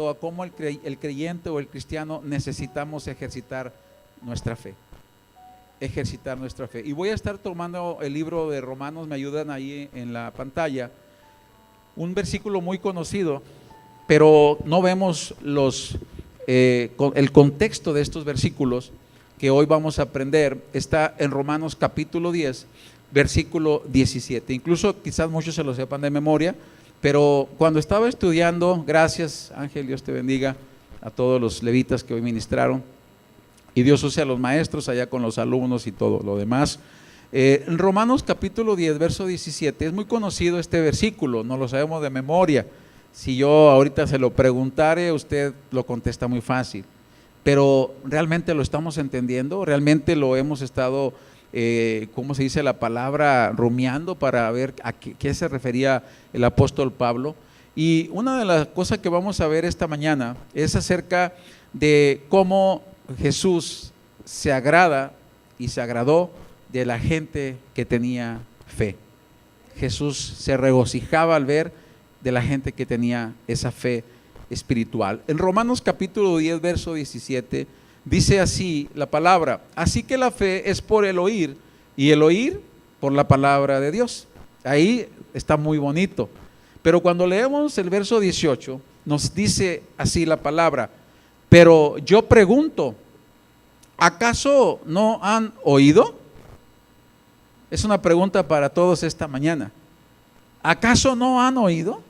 a cómo el creyente o el cristiano necesitamos ejercitar nuestra fe. Ejercitar nuestra fe. Y voy a estar tomando el libro de Romanos, me ayudan ahí en la pantalla, un versículo muy conocido, pero no vemos el contexto de estos versículos que hoy vamos a aprender. Está en Romanos capítulo 10, versículo 17. Incluso quizás muchos se lo sepan de memoria, pero cuando estaba estudiando, gracias Ángel, Dios te bendiga, a todos los levitas que hoy ministraron, y Dios use a los maestros allá con los alumnos y todo lo demás. En Romanos capítulo 10, verso 17, es muy conocido este versículo, no lo sabemos de memoria. Si yo ahorita se lo preguntare, usted lo contesta muy fácil, pero ¿realmente lo estamos entendiendo? ¿Realmente lo hemos estado, cómo se dice la palabra, rumiando para ver a qué se refería el apóstol Pablo? Y una de las cosas que vamos a ver esta mañana es acerca de cómo Jesús se agrada y se agradó de la gente que tenía fe. Jesús se regocijaba al ver de la gente que tenía esa fe espiritual. En Romanos capítulo 10, verso 17, dice así la palabra: así que la fe es por el oír, y el oír por la palabra de Dios. Ahí está muy bonito. Pero cuando leemos el verso 18, nos dice así la palabra: pero yo pregunto, ¿acaso no han oído? Es una pregunta para todos esta mañana. ¿Acaso no han oído?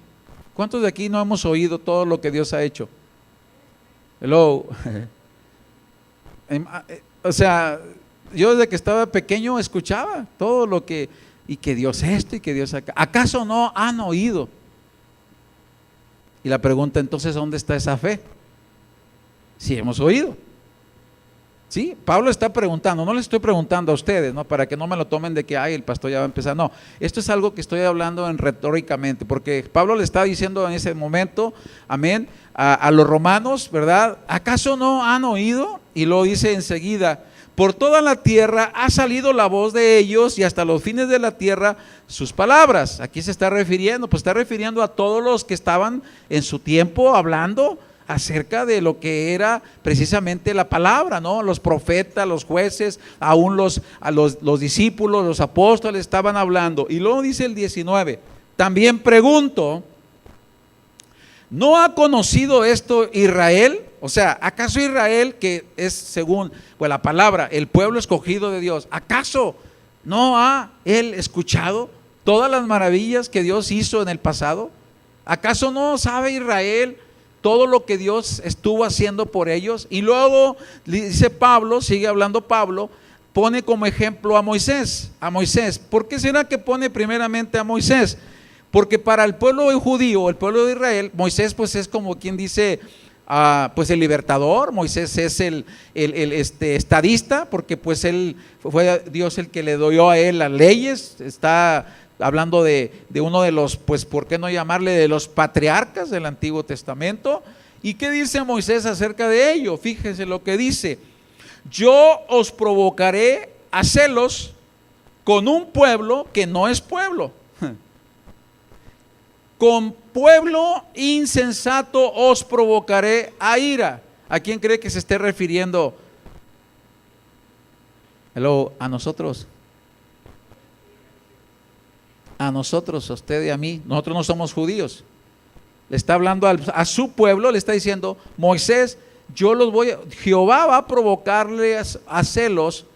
¿Cuántos de aquí no hemos oído todo lo que Dios ha hecho? Hello. O sea, yo desde que estaba pequeño escuchaba todo lo que, y que Dios esto y que Dios acá. ¿Acaso no han oído? Y la pregunta entonces, ¿dónde está esa fe? Si hemos oído. Sí, Pablo está preguntando, no les estoy preguntando a ustedes, ¿no? Para que no me lo tomen de que el pastor ya va a empezar. No, esto es algo que estoy hablando retóricamente, porque Pablo le está diciendo en ese momento, amén, a los romanos, ¿verdad? ¿Acaso no han oído? Y lo dice enseguida: por toda la tierra ha salido la voz de ellos, y hasta los fines de la tierra sus palabras. Aquí se está refiriendo, pues está refiriendo a todos los que estaban en su tiempo hablando acerca de lo que era precisamente la palabra, ¿no? Los profetas, los jueces, aún los discípulos, los apóstoles estaban hablando. Y luego dice el 19, también pregunto, ¿no ha conocido esto Israel? O sea, ¿acaso Israel, que es según la palabra, el pueblo escogido de Dios, ¿acaso no ha él escuchado todas las maravillas que Dios hizo en el pasado? ¿Acaso no sabe Israel todo lo que Dios estuvo haciendo por ellos? Y luego dice Pablo, sigue hablando Pablo, pone como ejemplo a Moisés. ¿Por qué será que pone primeramente a Moisés? Porque para el pueblo judío, el pueblo de Israel, Moisés pues es como quien dice, pues el libertador. Moisés es el estadista, porque pues él fue Dios el que le dio a él las leyes. Está hablando de uno de los, pues por qué no llamarle, de los patriarcas del Antiguo Testamento. ¿Y qué dice Moisés acerca de ello? Fíjense lo que dice: yo os provocaré a celos con un pueblo que no es pueblo, con pueblo insensato os provocaré a ira. ¿A quién cree que se esté refiriendo? A nosotros. A nosotros, a usted y a mí. Nosotros no somos judíos. Le está hablando a su pueblo, le está diciendo: Moisés, Jehová va a provocarles a celos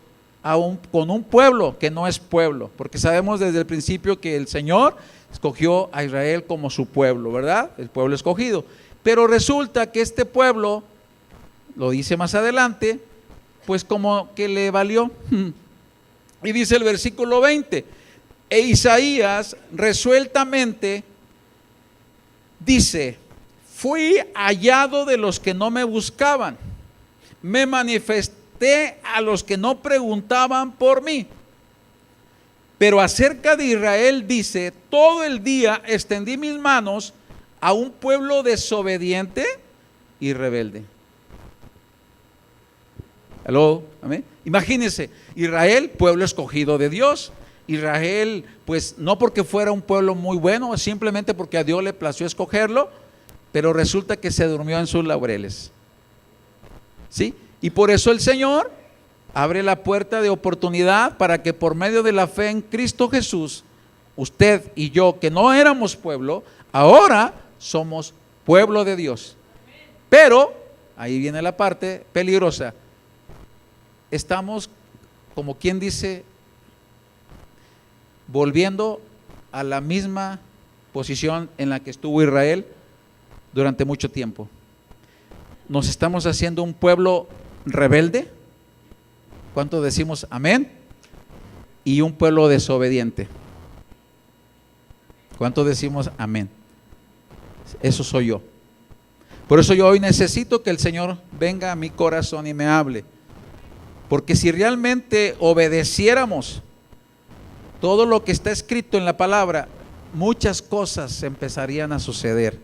con un pueblo que no es pueblo, porque sabemos desde el principio que el Señor escogió a Israel como su pueblo, ¿verdad? El pueblo escogido. Pero resulta que este pueblo, lo dice más adelante, pues como que le valió. Y dice el versículo 20: e Isaías resueltamente dice: fui hallado de los que no me buscaban, me manifesté a los que no preguntaban por mí. Pero acerca de Israel dice: todo el día extendí mis manos a un pueblo desobediente y rebelde. Amén. Imagínense, Israel, pueblo escogido de Dios. Israel, pues no porque fuera un pueblo muy bueno, simplemente porque a Dios le plació escogerlo, pero resulta que se durmió en sus laureles. ¿Sí? Y por eso el Señor abre la puerta de oportunidad para que por medio de la fe en Cristo Jesús, usted y yo, que no éramos pueblo, ahora somos pueblo de Dios. Pero, ahí viene la parte peligrosa, estamos, como quien dice, volviendo a la misma posición en la que estuvo Israel durante mucho tiempo. Nos estamos haciendo un pueblo rebelde. ¿Cuánto decimos amén? Y un pueblo desobediente. ¿Cuánto decimos amén? Eso soy yo. Por eso yo hoy necesito que el Señor venga a mi corazón y me hable. Porque si realmente obedeciéramos todo lo que está escrito en la palabra, muchas cosas empezarían a suceder.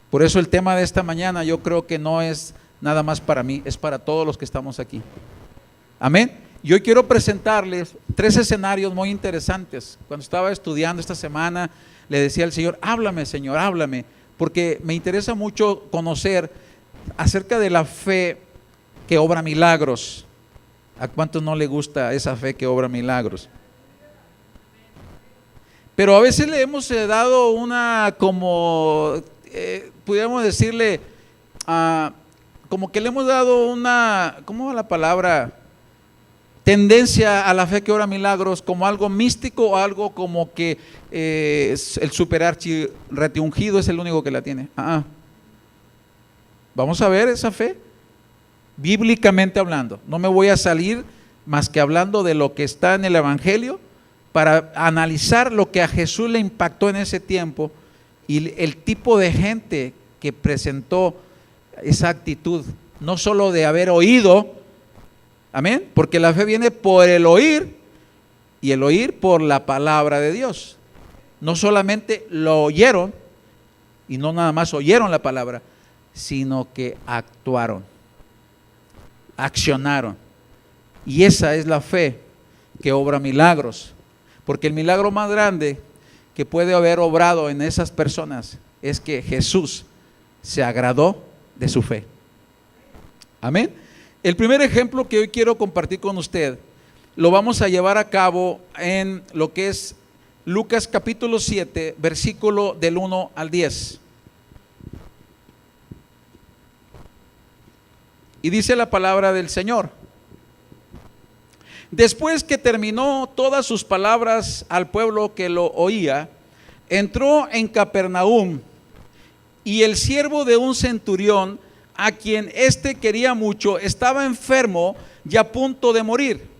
Por eso el tema de esta mañana yo creo que no es nada más para mí, es para todos los que estamos aquí. Amén. Y hoy quiero presentarles 3 escenarios muy interesantes. Cuando estaba estudiando esta semana, le decía al Señor, háblame Señor, háblame, porque me interesa mucho conocer acerca de la fe que obra milagros. ¿A cuántos no le gusta esa fe que obra milagros? Pero a veces le hemos dado una como, pudiéramos decirle, como que le hemos dado una, ¿cómo va la palabra? Tendencia a la fe que obra milagros como algo místico o algo como que el superarchi reungido es el único que la tiene. Vamos a ver esa fe, bíblicamente hablando. No me voy a salir más que hablando de lo que está en el Evangelio para analizar lo que a Jesús le impactó en ese tiempo y el tipo de gente que presentó esa actitud, no solo de haber oído, amén, porque la fe viene por el oír y el oír por la palabra de Dios. No solamente lo oyeron y no nada más oyeron la palabra, sino que actuaron, accionaron. Y esa es la fe que obra milagros, porque el milagro más grande que puede haber obrado en esas personas es que Jesús se agradó de su fe. Amén. El primer ejemplo que hoy quiero compartir con usted lo vamos a llevar a cabo en lo que es Lucas capítulo 7, versículo del 1 al 10. Y dice la palabra del Señor: después que terminó todas sus palabras al pueblo que lo oía, entró en Capernaum, y el siervo de un centurión, a quien éste quería mucho, estaba enfermo y a punto de morir.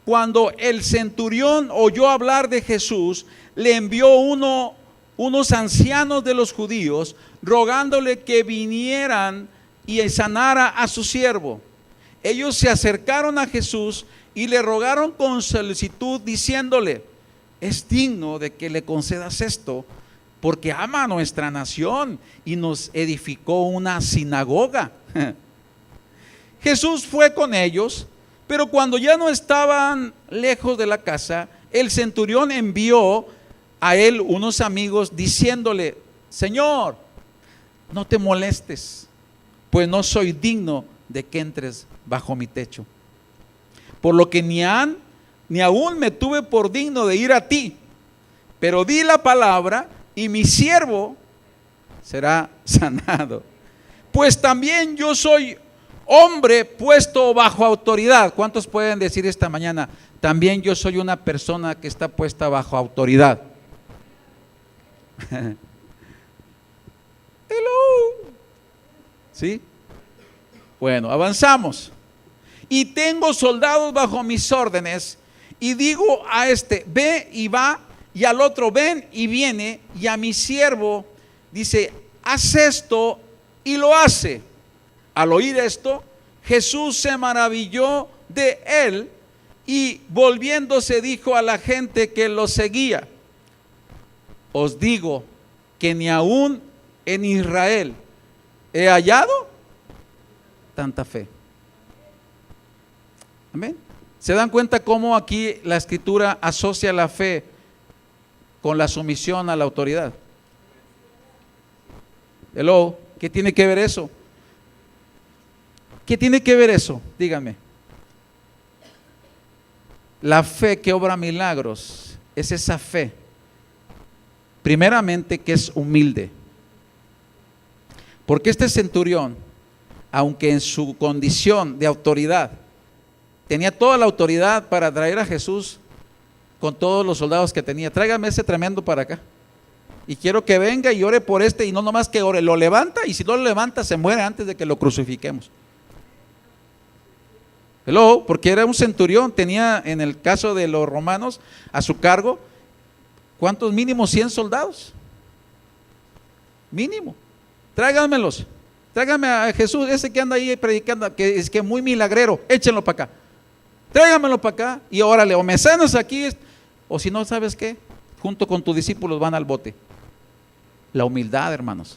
Cuando el centurión oyó hablar de Jesús, le envió unos ancianos de los judíos, rogándole que vinieran y sanara a su siervo. Ellos se acercaron a Jesús y le rogaron con solicitud, diciéndole: es digno de que le concedas esto, porque ama a nuestra nación y nos edificó una sinagoga. Jesús fue con ellos, pero cuando ya no estaban lejos de la casa, el centurión envió a él unos amigos diciéndole: Señor, no te molestes, pues no soy digno de que entres bajo mi techo. Por lo que ni aún me tuve por digno de ir a ti, pero di la palabra y mi siervo será sanado. Pues también yo soy hombre puesto bajo autoridad. ¿Cuántos pueden decir esta mañana: también yo soy una persona que está puesta bajo autoridad? Hello. ¿Sí? Bueno, avanzamos. Y tengo soldados bajo mis órdenes, y digo a este: ve y va, y al otro: ven y viene, y a mi siervo dice: haz esto, y lo hace. Al oír esto, Jesús se maravilló de él, y volviéndose dijo a la gente que lo seguía: os digo que ni aún en Israel he hallado tanta fe. Amén. ¿Se dan cuenta cómo aquí la Escritura asocia la fe con la sumisión a la autoridad? Hello, ¿qué tiene que ver eso? ¿Qué tiene que ver eso? Díganme. La fe que obra milagros es esa fe, primeramente, que es humilde. Porque este centurión, aunque en su condición de autoridad, tenía toda la autoridad para traer a Jesús con todos los soldados que tenía. Tráigame ese tremendo para acá. Y quiero que venga y ore por este, y no nomás que ore, lo levanta, y si no lo levanta se muere antes de que lo crucifiquemos. Hello, porque era un centurión, tenía en el caso de los romanos a su cargo, ¿cuántos? Mínimo 100 soldados. Mínimo. Tráiganmelos. Tráigame a Jesús, ese que anda ahí predicando, que es que muy milagrero, échenlo para acá. Tráigamelo para acá y órale, o me sanas aquí, o si no, ¿sabes qué? Junto con tus discípulos van al bote. La humildad, hermanos.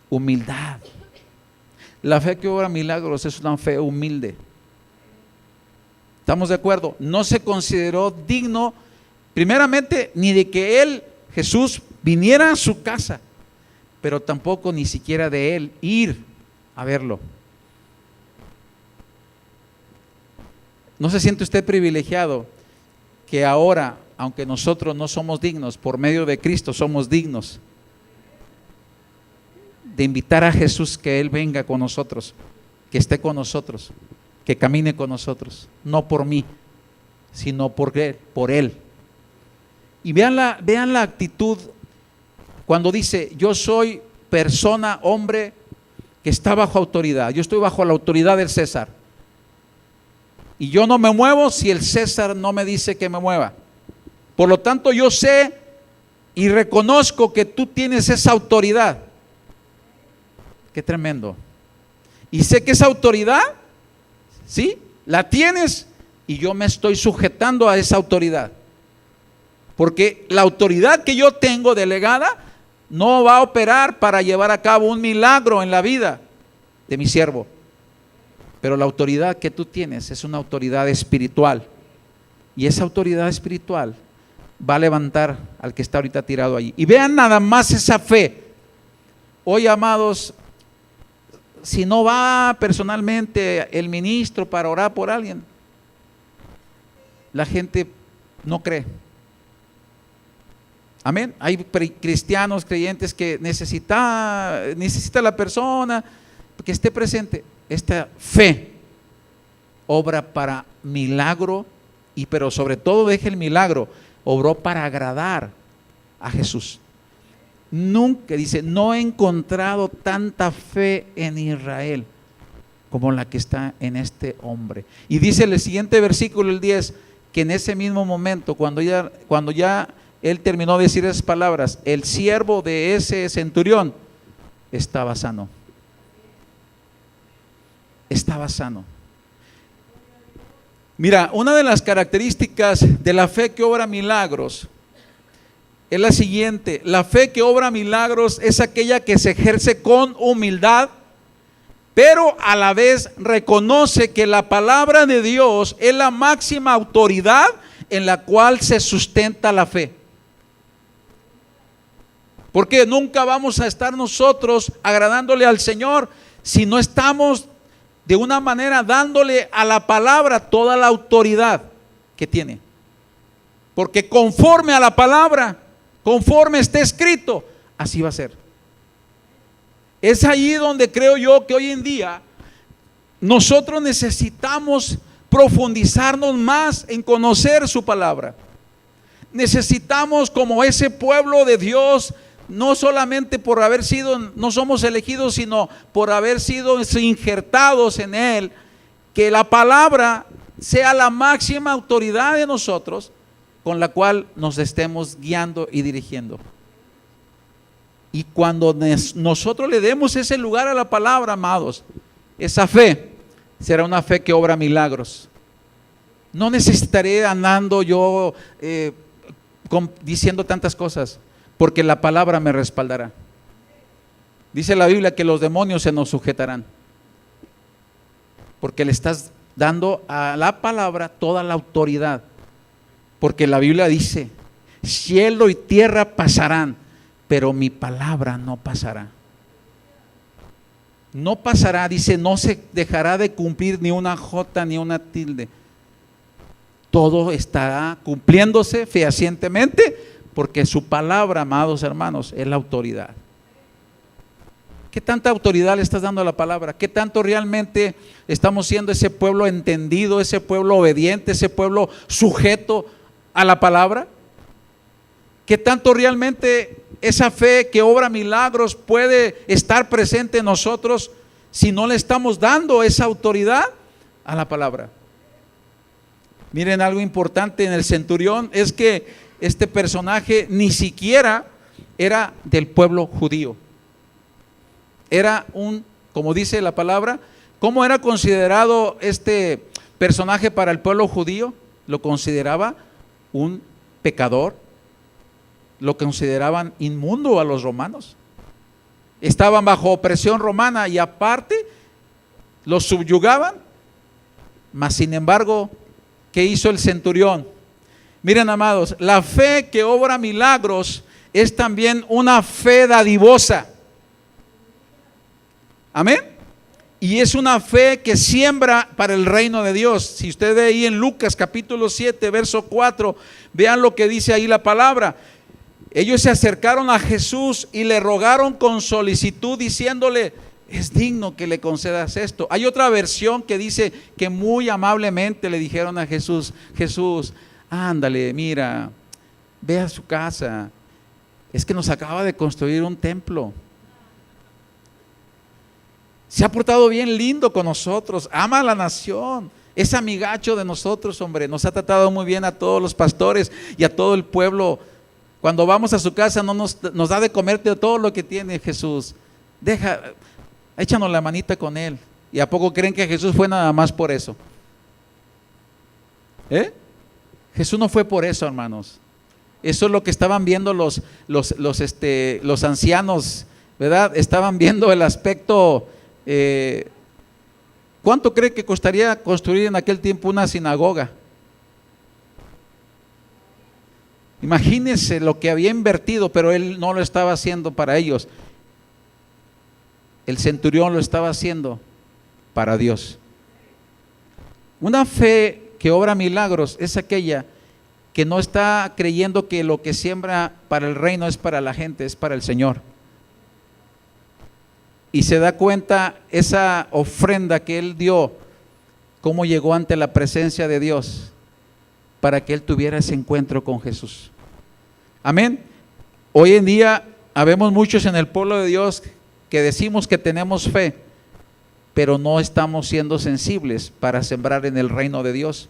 Humildad. La fe que obra milagros es una fe humilde. ¿Estamos de acuerdo? No se consideró digno, primeramente, ni de que él, Jesús, viniera a su casa, pero tampoco ni siquiera de él ir a verlo. ¿No se siente usted privilegiado que ahora, aunque nosotros no somos dignos, por medio de Cristo somos dignos de invitar a Jesús que Él venga con nosotros, que esté con nosotros, que camine con nosotros, no por mí, sino por Él? Y vean la actitud cuando dice: yo soy persona, hombre, que está bajo autoridad, yo estoy bajo la autoridad del César, y yo no me muevo si el César no me dice que me mueva. Por lo tanto, yo sé y reconozco que tú tienes esa autoridad. Qué tremendo. Y sé que esa autoridad, ¿sí?, la tienes, y yo me estoy sujetando a esa autoridad. Porque la autoridad que yo tengo delegada no va a operar para llevar a cabo un milagro en la vida de mi siervo. Pero la autoridad que tú tienes es una autoridad espiritual. Y esa autoridad espiritual va a levantar al que está ahorita tirado allí. Y vean nada más esa fe. Hoy, amados, si no va personalmente el ministro para orar por alguien, la gente no cree. Amén. Hay cristianos, creyentes que necesita la persona que esté presente. Esta fe obra para milagro, pero sobre todo, deje el milagro, obró para agradar a Jesús. Nunca, dice, no he encontrado tanta fe en Israel como la que está en este hombre. Y dice el siguiente versículo, el 10, que en ese mismo momento, cuando ya él terminó de decir esas palabras, el siervo de ese centurión estaba sano. Estaba sano. Mira, una de las características de la fe que obra milagros es la siguiente: la fe que obra milagros es aquella que se ejerce con humildad, pero a la vez reconoce que la palabra de Dios es la máxima autoridad en la cual se sustenta la fe. Porque nunca vamos a estar nosotros agradándole al Señor si no estamos de una manera dándole a la palabra toda la autoridad que tiene. Porque conforme a la palabra, conforme esté escrito, así va a ser. Es ahí donde creo yo que hoy en día nosotros necesitamos profundizarnos más en conocer su palabra. Necesitamos, como ese pueblo de Dios, no solamente por haber sido, no somos elegidos, sino por haber sido injertados en Él, que la palabra sea la máxima autoridad de nosotros, con la cual nos estemos guiando y dirigiendo. Y cuando nosotros le demos ese lugar a la palabra, amados, esa fe será una fe que obra milagros. No necesitaré andando yo diciendo tantas cosas, porque la palabra me respaldará. Dice la Biblia que los demonios se nos sujetarán, porque le estás dando a la palabra toda la autoridad. Porque la Biblia dice: cielo y tierra pasarán, pero mi palabra no pasará. No pasará, dice, no se dejará de cumplir ni una jota ni una tilde. Todo estará cumpliéndose fehacientemente, porque su palabra, amados hermanos, es la autoridad. ¿Qué tanta autoridad le estás dando a la palabra? ¿Qué tanto realmente estamos siendo ese pueblo entendido, ese pueblo obediente, ese pueblo sujeto a la palabra? ¿Qué tanto realmente esa fe que obra milagros puede estar presente en nosotros si no le estamos dando esa autoridad a la palabra? Miren, algo importante en el centurión es que este personaje ni siquiera era del pueblo judío. Era como dice la palabra, ¿cómo era considerado este personaje para el pueblo judío? Lo consideraba un pecador, lo consideraban inmundo a los romanos. Estaban bajo opresión romana y aparte los subyugaban. Mas sin embargo, ¿qué hizo el centurión? Miren, amados, la fe que obra milagros es también una fe dadivosa. Amén. Y es una fe que siembra para el reino de Dios. Si usted ve ahí en Lucas capítulo 7, verso 4, vean lo que dice ahí la palabra. Ellos se acercaron a Jesús y le rogaron con solicitud, diciéndole: es digno que le concedas esto. Hay otra versión que dice que muy amablemente le dijeron a Jesús: Jesús, ándale, mira, ve a su casa, es que nos acaba de construir un templo. Se ha portado bien lindo con nosotros, ama a la nación, es amigacho de nosotros, hombre, nos ha tratado muy bien a todos los pastores y a todo el pueblo. Cuando vamos a su casa nos da de comer de todo lo que tiene. Jesús, échanos la manita con él. ¿Y a poco creen que Jesús fue nada más por eso? Jesús no fue por eso, hermanos. Eso es lo que estaban viendo los ancianos, ¿verdad? Estaban viendo el aspecto. ¿Cuánto cree que costaría construir en aquel tiempo una sinagoga? Imagínense lo que había invertido, pero él no lo estaba haciendo para ellos. El centurión lo estaba haciendo para Dios. Una fe que obra milagros es aquella que no está creyendo que lo que siembra para el reino es para la gente, es para el Señor. Y se da cuenta esa ofrenda que él dio, cómo llegó ante la presencia de Dios para que él tuviera ese encuentro con Jesús. Amén. Hoy en día habemos muchos en el pueblo de Dios que decimos que tenemos fe, pero no estamos siendo sensibles para sembrar en el reino de Dios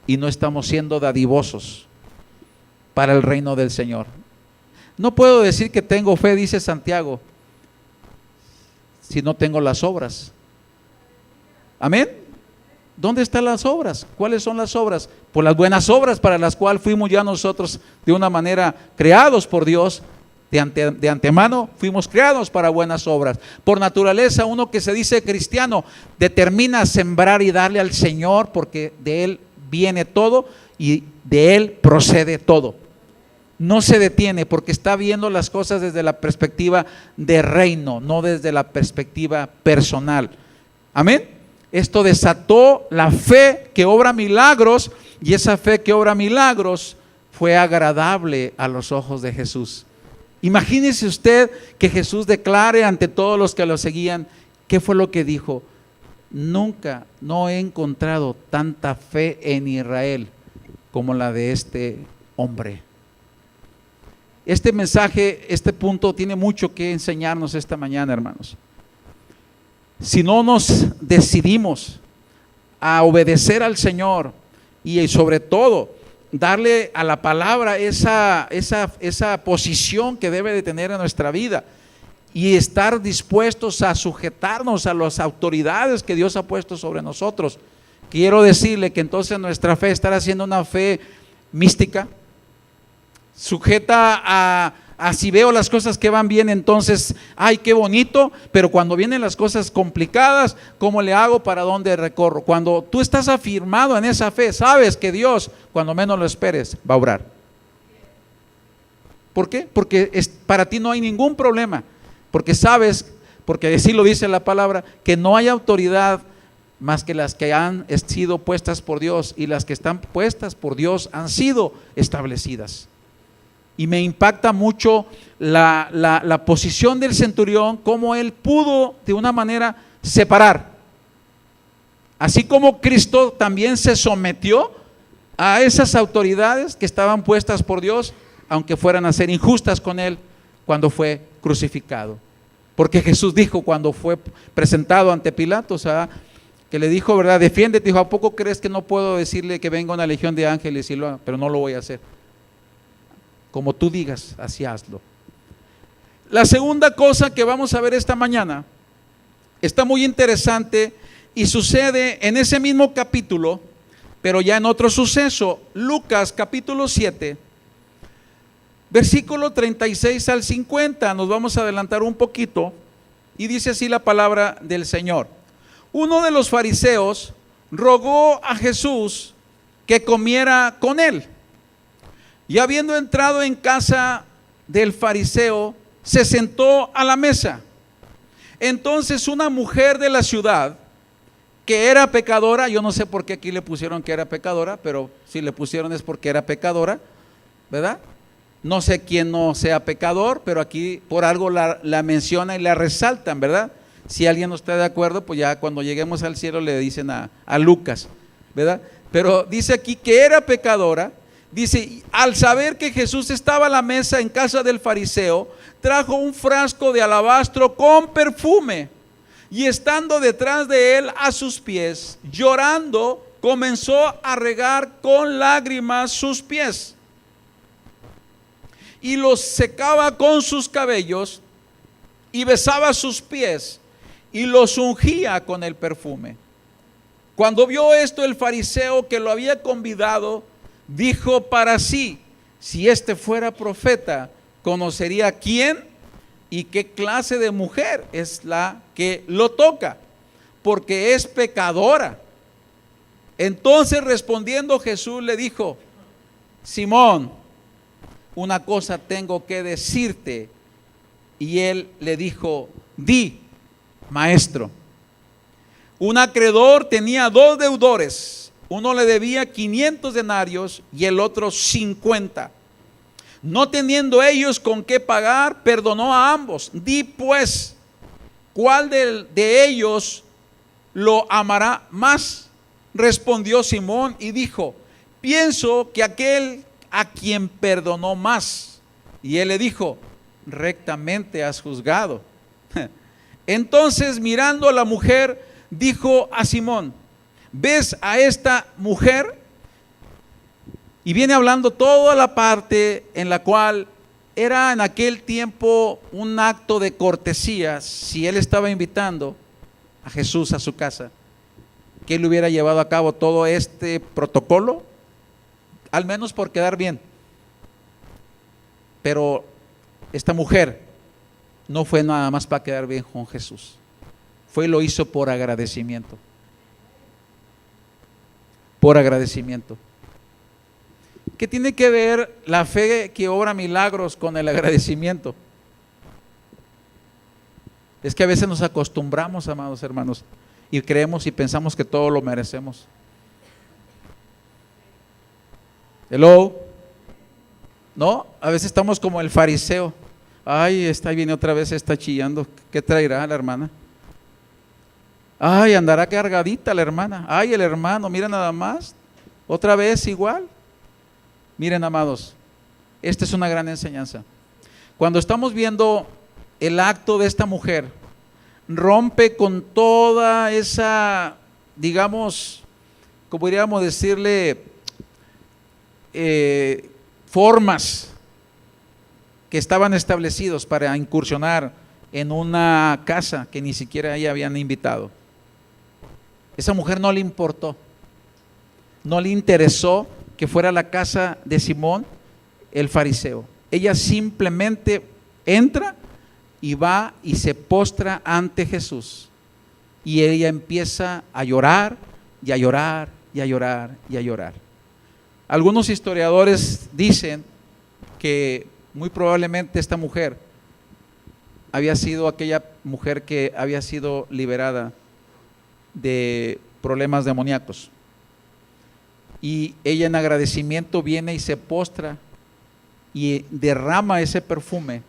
y no estamos siendo dadivosos para el reino del Señor. No puedo decir que tengo fe, dice Santiago, si no tengo las obras. Amén. ¿Dónde están las obras? ¿Cuáles son las obras? Pues las buenas obras para las cuales fuimos ya nosotros de una manera creados por Dios. De antemano fuimos creados para buenas obras. Por naturaleza, uno que se dice cristiano determina sembrar y darle al Señor, porque de Él viene todo y de Él procede todo. No se detiene porque está viendo las cosas desde la perspectiva de reino, no desde la perspectiva personal. Amén. Esto desató la fe que obra milagros, y esa fe que obra milagros fue agradable a los ojos de Jesús. Imagínese usted que Jesús declare ante todos los que lo seguían, ¿qué fue lo que dijo? Nunca, no he encontrado tanta fe en Israel como la de este hombre. Este mensaje, este punto tiene mucho que enseñarnos esta mañana, hermanos. Si no nos decidimos a obedecer al Señor y sobre todo darle a la palabra esa posición que debe de tener en nuestra vida y estar dispuestos a sujetarnos a las autoridades que Dios ha puesto sobre nosotros, quiero decirle que entonces nuestra fe estará siendo una fe mística, sujeta a si veo las cosas que van bien, entonces, ay, qué bonito, pero cuando vienen las cosas complicadas, ¿cómo le hago? ¿Para dónde recorro? Cuando tú estás afirmado en esa fe, sabes que Dios, cuando menos lo esperes, va a obrar. ¿Por qué? Porque para ti no hay ningún problema, porque sabes, porque así lo dice la palabra, que no hay autoridad más que las que han sido puestas por Dios, y las que están puestas por Dios han sido establecidas. Y me impacta mucho la posición del centurión, cómo él pudo de una manera separar. Así como Cristo también se sometió a esas autoridades que estaban puestas por Dios, aunque fueran a ser injustas con él cuando fue crucificado. Porque Jesús dijo cuando fue presentado ante Pilato, o sea, que le dijo, ¿verdad? Defiéndete. Dijo, ¿a poco crees que no puedo decirle que venga una legión de ángeles y lo haga? Pero no lo voy a hacer. Como tú digas, así hazlo. La segunda cosa que vamos a ver esta mañana está muy interesante y sucede en ese mismo capítulo, pero ya en otro suceso. Lucas capítulo 7, versículo 36 al 50. Nos vamos a adelantar un poquito y dice así la palabra del Señor. Uno de los fariseos rogó a Jesús que comiera con él. Y habiendo entrado en casa del fariseo, se sentó a la mesa. Entonces una mujer de la ciudad, que era pecadora, yo no sé por qué aquí le pusieron que era pecadora, pero si le pusieron es porque era pecadora, ¿verdad? No sé quién no sea pecador, pero aquí por algo la menciona y la resaltan, ¿verdad? Si alguien no está de acuerdo, pues ya cuando lleguemos al cielo le dicen a Lucas, ¿verdad? Pero dice aquí que era pecadora. Dice, al saber que Jesús estaba a la mesa en casa del fariseo, trajo un frasco de alabastro con perfume, y estando detrás de él a sus pies, llorando, comenzó a regar con lágrimas sus pies, y los secaba con sus cabellos, y besaba sus pies, y los ungía con el perfume. Cuando vio esto el fariseo que lo había convidado, dijo para sí, si este fuera profeta, conocería quién y qué clase de mujer es la que lo toca, porque es pecadora. Entonces respondiendo Jesús le dijo, Simón, una cosa tengo que decirte. Y él le dijo, di, maestro. Un acreedor tenía 2 deudores. Uno le debía 500 denarios y el otro 50. No teniendo ellos con qué pagar, perdonó a ambos. Di pues, ¿cuál de ellos lo amará más? Respondió Simón y dijo, pienso que aquel a quien perdonó más. Y él le dijo, rectamente has juzgado. Entonces mirando a la mujer, dijo a Simón, ¿ves a esta mujer? Y viene hablando toda la parte en la cual era en aquel tiempo un acto de cortesía. Si él estaba invitando a Jesús a su casa, que él hubiera llevado a cabo todo este protocolo, al menos por quedar bien. Pero esta mujer no fue nada más para quedar bien con Jesús, fue y lo hizo por agradecimiento. Por agradecimiento. ¿Qué tiene que ver la fe que obra milagros con el agradecimiento? Es que a veces nos acostumbramos, amados hermanos, y creemos y pensamos que todo lo merecemos. Hello. No, a veces estamos como el fariseo. Ay, ahí viene otra vez, está chillando. ¿Qué traerá la hermana? Ay, andará cargadita la hermana. Ay, el hermano, mira nada más. Otra vez igual. Miren, amados, esta es una gran enseñanza. Cuando estamos viendo el acto de esta mujer, rompe con toda esa, digamos, como podríamos decirle, formas que estaban establecidos para incursionar en una casa que ni siquiera ella habían invitado. Esa mujer no le importó, no le interesó que fuera la casa de Simón el fariseo. Ella simplemente entra y va y se postra ante Jesús, y ella empieza a llorar y a llorar y a llorar y a llorar. Algunos historiadores dicen que muy probablemente esta mujer había sido aquella mujer que había sido liberada de problemas demoníacos. Y ella en agradecimiento viene y se postra y derrama ese perfume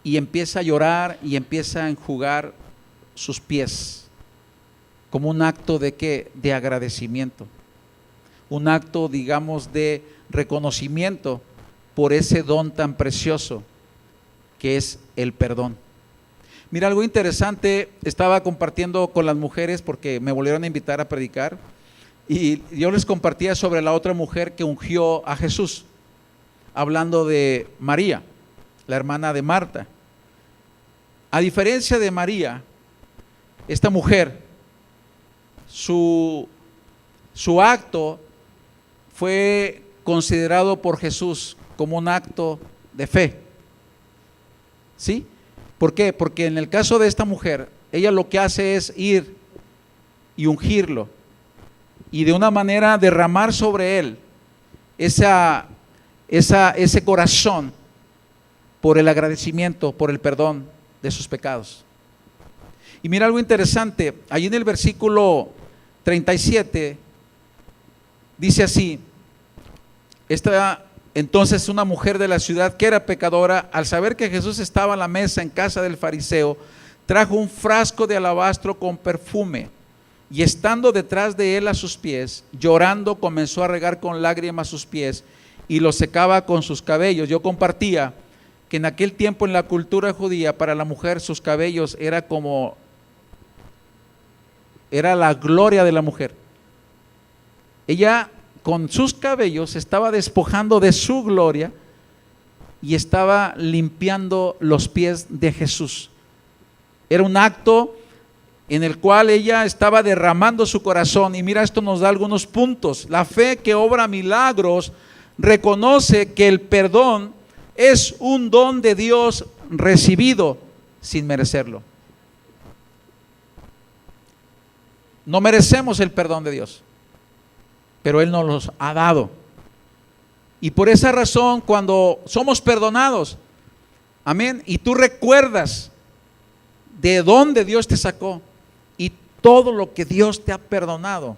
y empieza a llorar y empieza a enjugar sus pies como un acto de ¿qué? De agradecimiento, un acto, digamos, de reconocimiento por ese don tan precioso que es el perdón. Mira, algo interesante, estaba compartiendo con las mujeres porque me volvieron a invitar a predicar y yo les compartía sobre la otra mujer que ungió a Jesús, hablando de María, la hermana de Marta. A diferencia de María, esta mujer, su acto fue considerado por Jesús como un acto de fe. ¿Sí? ¿Por qué? Porque en el caso de esta mujer, ella lo que hace es ir y ungirlo y de una manera derramar sobre él ese corazón por el agradecimiento, por el perdón de sus pecados. Y mira algo interesante, ahí en el versículo 37 dice así: entonces una mujer de la ciudad que era pecadora, al saber que Jesús estaba a la mesa en casa del fariseo, trajo un frasco de alabastro con perfume y estando detrás de él a sus pies, llorando, comenzó a regar con lágrimas sus pies y los secaba con sus cabellos. Yo compartía que en aquel tiempo en la cultura judía, para la mujer sus cabellos era la gloria de la mujer. Ella con sus cabellos estaba despojando de su gloria y estaba limpiando los pies de Jesús. Era un acto en el cual ella estaba derramando su corazón. Y mira, esto nos da algunos puntos. La fe que obra milagros reconoce que el perdón es un don de Dios recibido sin merecerlo. No merecemos el perdón de Dios, pero Él nos los ha dado. Y por esa razón, cuando somos perdonados, amén, y tú recuerdas de dónde Dios te sacó y todo lo que Dios te ha perdonado,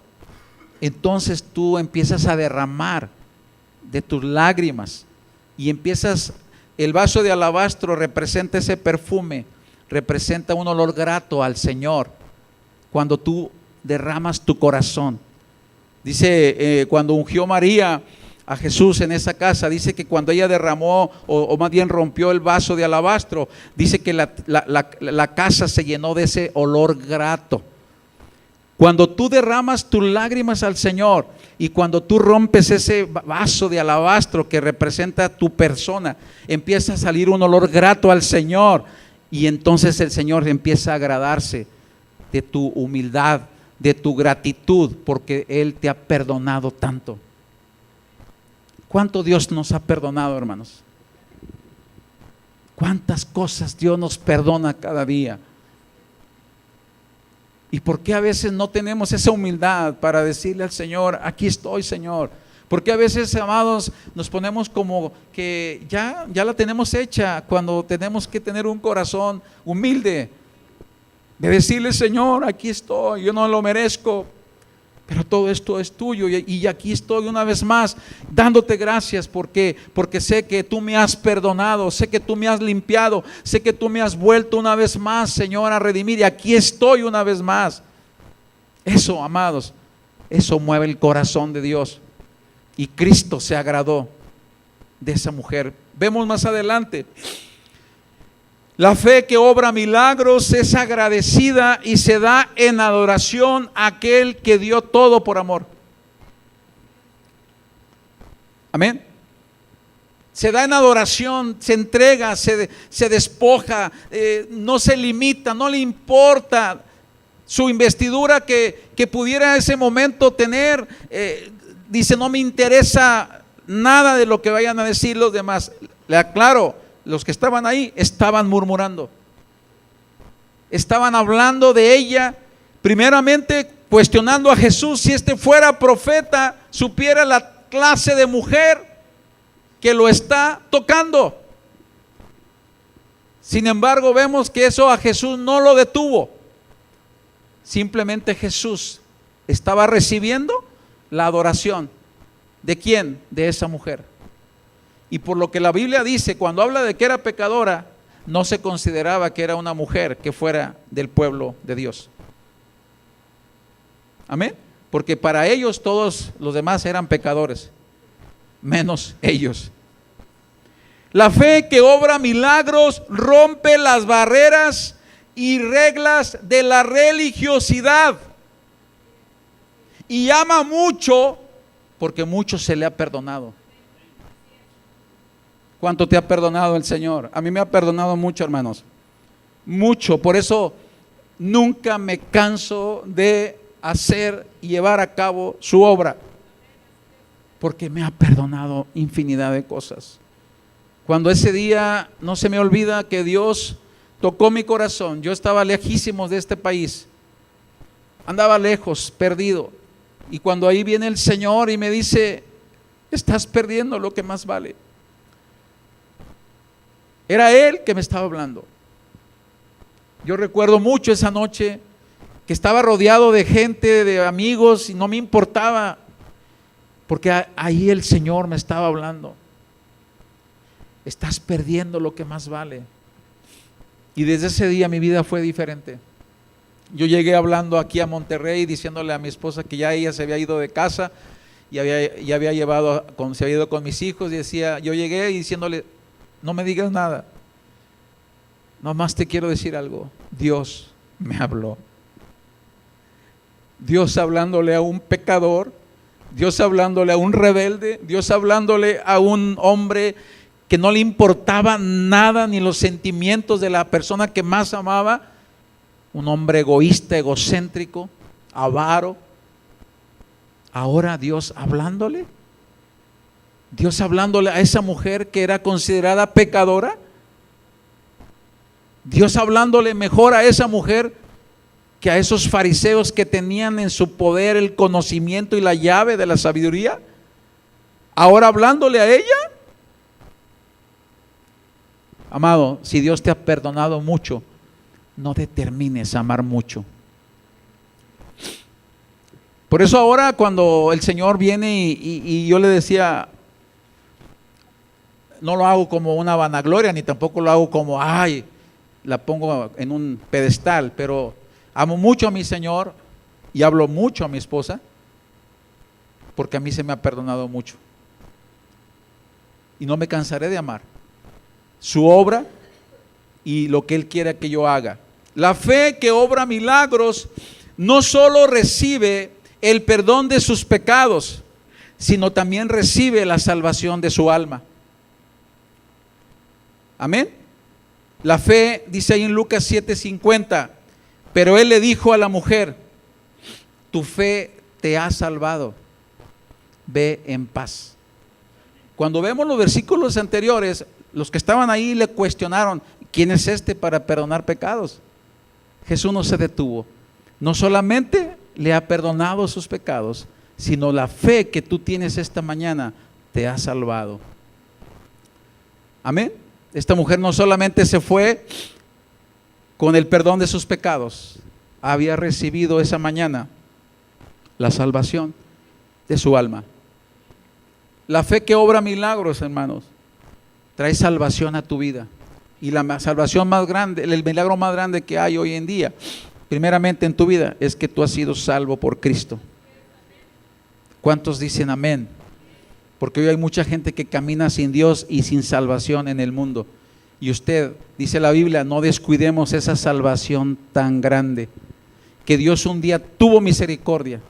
entonces tú empiezas a derramar de tus lágrimas y el vaso de alabastro representa ese perfume, representa un olor grato al Señor cuando tú derramas tu corazón. Dice, cuando ungió María a Jesús en esa casa, dice que cuando ella derramó o más bien rompió el vaso de alabastro, dice que la casa se llenó de ese olor grato. Cuando tú derramas tus lágrimas al Señor y cuando tú rompes ese vaso de alabastro que representa tu persona, empieza a salir un olor grato al Señor y entonces el Señor empieza a agradarse de tu humildad, de tu gratitud, porque Él te ha perdonado tanto. ¿Cuánto Dios nos ha perdonado, hermanos? ¿Cuántas cosas Dios nos perdona cada día? ¿Y por qué a veces no tenemos esa humildad para decirle al Señor, aquí estoy, Señor? ¿Por qué a veces, amados, nos ponemos como que ya la tenemos hecha cuando tenemos que tener un corazón humilde? De decirle, Señor, aquí estoy, yo no lo merezco, pero todo esto es tuyo y aquí estoy una vez más dándote gracias porque sé que tú me has perdonado, sé que tú me has limpiado, sé que tú me has vuelto una vez más, Señor, a redimir y aquí estoy una vez más. Eso, amados, eso mueve el corazón de Dios y Cristo se agradó de esa mujer. Vemos más adelante. La fe que obra milagros es agradecida y se da en adoración a aquel que dio todo por amor. Amén. Se da en adoración, se entrega, se despoja, no se limita, no le importa su investidura que pudiera en ese momento tener. Dice, no me interesa nada de lo que vayan a decir los demás. Le aclaro. Los que estaban ahí estaban murmurando, estaban hablando de ella, primeramente cuestionando a Jesús si este fuera profeta, supiera la clase de mujer que lo está tocando. Sin embargo, vemos que eso a Jesús no lo detuvo. Simplemente Jesús estaba recibiendo la adoración. ¿De quién? De esa mujer. Y por lo que la Biblia dice, cuando habla de que era pecadora, no se consideraba que era una mujer que fuera del pueblo de Dios. Amén. Porque para ellos todos los demás eran pecadores, menos ellos. La fe que obra milagros rompe las barreras y reglas de la religiosidad y ama mucho porque mucho se le ha perdonado. ¿Cuánto te ha perdonado el Señor? A mí me ha perdonado mucho, hermanos, mucho. Por eso nunca me canso de hacer y llevar a cabo su obra, porque me ha perdonado infinidad de cosas. Cuando ese día, no se me olvida que Dios tocó mi corazón. Yo estaba lejísimos de este país, andaba lejos, perdido, y cuando ahí viene el Señor y me dice: estás perdiendo lo que más vale. Era Él que me estaba hablando. Yo recuerdo mucho esa noche que estaba rodeado de gente, de amigos, y no me importaba, porque ahí el Señor me estaba hablando. Estás perdiendo lo que más vale. Y desde ese día mi vida fue diferente. Yo llegué hablando aquí a Monterrey, diciéndole a mi esposa que ya ella se había ido de casa y se había ido con mis hijos, y decía, yo llegué diciéndole: no me digas nada, nomás te quiero decir algo. Dios me habló. Dios hablándole a un pecador, Dios hablándole a un rebelde, Dios hablándole a un hombre que no le importaba nada, ni los sentimientos de la persona que más amaba, un hombre egoísta, egocéntrico, avaro. Ahora Dios hablándole a esa mujer que era considerada pecadora, Dios hablándole mejor a esa mujer que a esos fariseos que tenían en su poder el conocimiento y la llave de la sabiduría. Ahora hablándole a ella. Amado, si Dios te ha perdonado mucho, no determines a amar mucho. Por eso ahora cuando el Señor viene y yo le decía, no lo hago como una vanagloria, ni tampoco lo hago como, ay, la pongo en un pedestal, pero amo mucho a mi Señor y hablo mucho a mi esposa, porque a mí se me ha perdonado mucho. Y no me cansaré de amar su obra y lo que Él quiera que yo haga. La fe que obra milagros no solo recibe el perdón de sus pecados, sino también recibe la salvación de su alma. Amén. La fe, dice ahí en Lucas 7:50, pero Él le dijo a la mujer: tu fe te ha salvado, ve en paz. Cuando vemos los versículos anteriores, los que estaban ahí le cuestionaron: ¿quién es este para perdonar pecados? Jesús no se detuvo. No solamente le ha perdonado sus pecados, sino la fe que tú tienes esta mañana te ha salvado. Amén. Esta mujer no solamente se fue con el perdón de sus pecados, había recibido esa mañana la salvación de su alma. La fe que obra milagros, hermanos, trae salvación a tu vida. Y la salvación más grande, el milagro más grande que hay hoy en día, primeramente en tu vida, es que tú has sido salvo por Cristo. ¿Cuántos dicen amén? Porque hoy hay mucha gente que camina sin Dios y sin salvación en el mundo. Y usted, dice la Biblia, no descuidemos esa salvación tan grande, que Dios un día tuvo misericordia,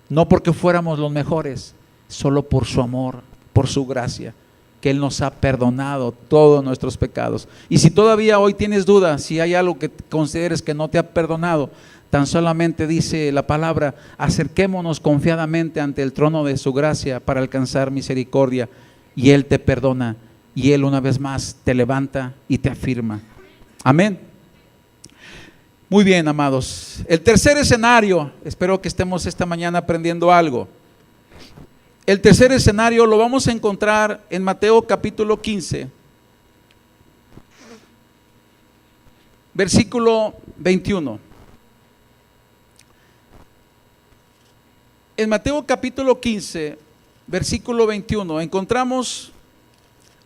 no porque fuéramos los mejores, solo por su amor, por su gracia, que Él nos ha perdonado todos nuestros pecados. Y si todavía hoy tienes dudas, si hay algo que consideres que no te ha perdonado, tan solamente dice la palabra: acerquémonos confiadamente ante el trono de su gracia para alcanzar misericordia, y Él te perdona, y Él una vez más te levanta y te afirma. Amén. Muy bien, amados. El tercer escenario, espero que estemos esta mañana aprendiendo algo. El tercer escenario lo vamos a encontrar en Mateo capítulo 15, versículo 21. En Mateo capítulo 15, versículo 21, encontramos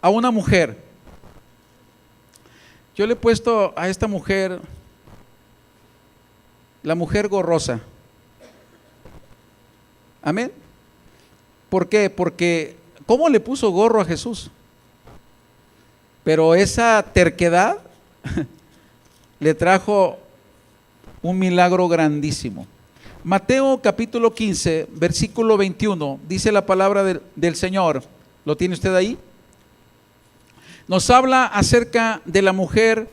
a una mujer. Yo le he puesto a esta mujer la mujer gorrosa. Amén. ¿Por qué? Porque ¿cómo le puso gorro a Jesús? Pero esa terquedad le trajo un milagro grandísimo. Mateo capítulo 15, versículo 21, dice la palabra del Señor. ¿Lo tiene usted ahí? Nos habla acerca de la mujer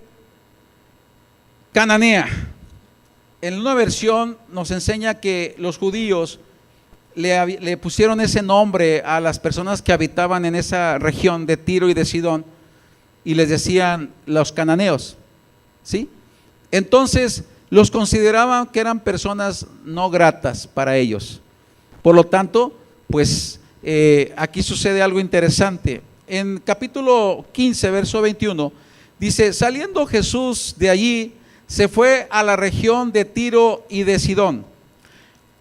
cananea. En una versión nos enseña que los judíos le pusieron ese nombre a las personas que habitaban en esa región de Tiro y de Sidón, y les decían los cananeos, ¿sí? Entonces los consideraban que eran personas no gratas para ellos. Por lo tanto, pues aquí sucede algo interesante. En capítulo 15, verso 21, dice: saliendo Jesús de allí, se fue a la región de Tiro y de Sidón.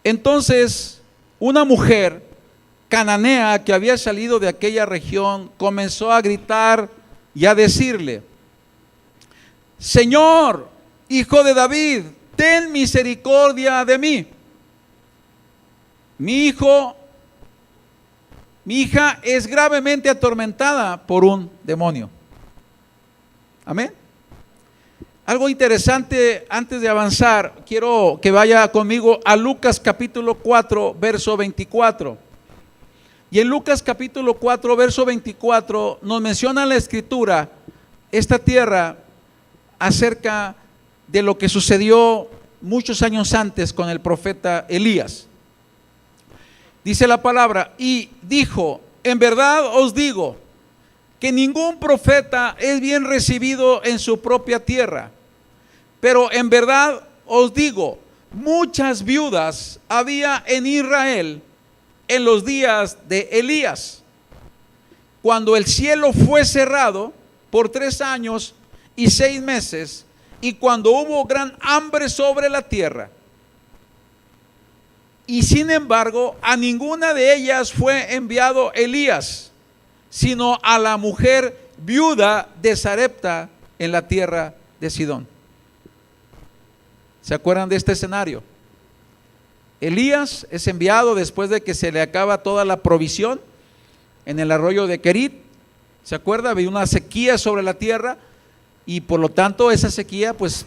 Entonces una mujer cananea que había salido de aquella región comenzó a gritar y a decirle: Señor, Hijo de David, ten misericordia de mí. Mi hija es gravemente atormentada por un demonio. Amén. Algo interesante antes de avanzar, quiero que vaya conmigo a Lucas capítulo 4, verso 24. Y en Lucas capítulo 4, verso 24 nos menciona la escritura esta tierra acerca de lo que sucedió muchos años antes con el profeta Elías. Dice la palabra: y dijo, en verdad os digo que ningún profeta es bien recibido en su propia tierra. Pero en verdad os digo, muchas viudas había en Israel en los días de Elías, cuando el cielo fue cerrado por 3 años y 6 meses, y cuando hubo gran hambre sobre la tierra. Y sin embargo, a ninguna de ellas fue enviado Elías, sino a la mujer viuda de Sarepta en la tierra de Sidón. ¿Se acuerdan de este escenario? Elías es enviado después de que se le acaba toda la provisión en el arroyo de Querit. ¿Se acuerda? Había una sequía sobre la tierra y por lo tanto esa sequía pues